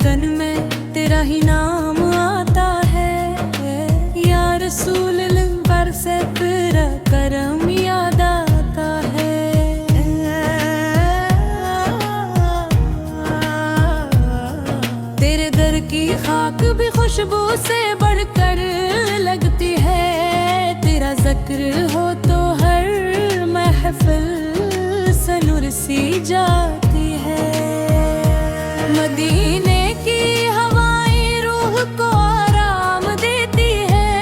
धड़कन में तेरा ही नाम आता है। या रसूल पर से तेरा करम याद आता है। तेरे दर की खाक भी खुशबू से बढ़कर लगती है। तेरा जिक्र हो तो हर महफिल सनूर सी जाती है। मदीने की हवाएं रूह को आराम देती है।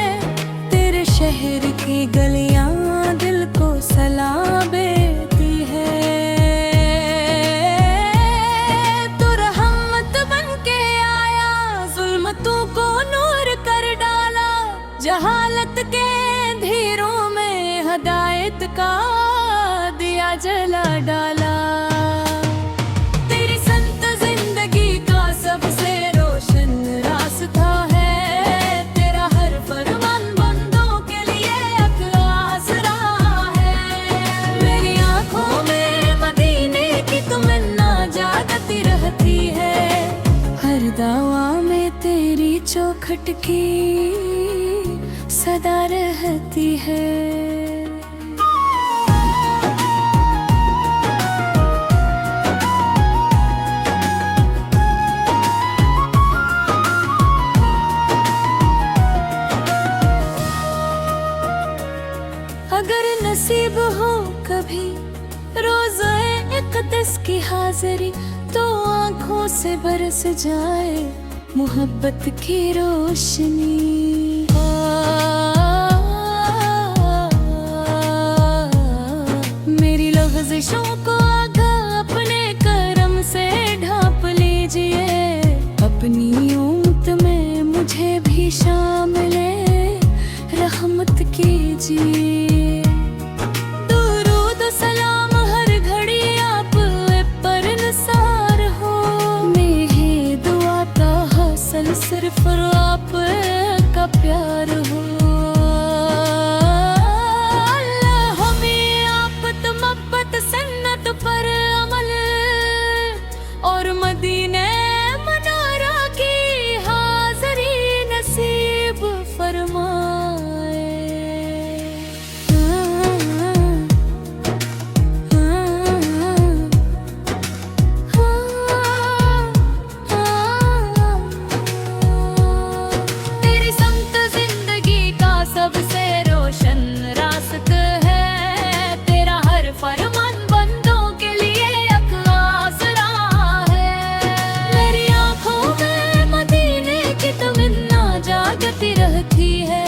तेरे शहर की गलियां दिल को सलाम देती है। तू रहमत बन के आया, जुल्मतों को नूर कर डाला। जहालत के अंधेरों में हदायत का दिया जला डाला। तेरी संत जिंदगी का सबसे रोशन रास्ता है। तेरा हर फरमान बंदों के लिए एक आसरा है। मेरी आंखों में मदीने की तमन्ना जागती रहती है। हर दावा में तेरी चौखट की सदा रहती है। अगर नसीब हो कभी रोज़े इक़्तिस की हाज़िरी, तो आँखों से बरस जाए मोहब्बत की रोशनी। मेरी लग़ज़िशों को आगा अपने करम से ढाँप लीजिए। अपनी उम्मत में मुझे भी शामिल रहमत कीजिए। दुरूद सलाम हर घड़ी आप पर निसार हो। मेरी दुआ का हासिल सिर्फ आप का प्यार हो। अल्लाह हमें आपत मोहब्बत सन्नत पर अमल और मदीने मनोरा की हाज़िरी नसीब फरमाए। तेरी समत जिंदगी का सबसे रोशन रास्ता है। तेरा हर फरमान बंदों के लिए एक आसरा है। मेरी आंखों में मदीने की तमन्ना जागती रहती है।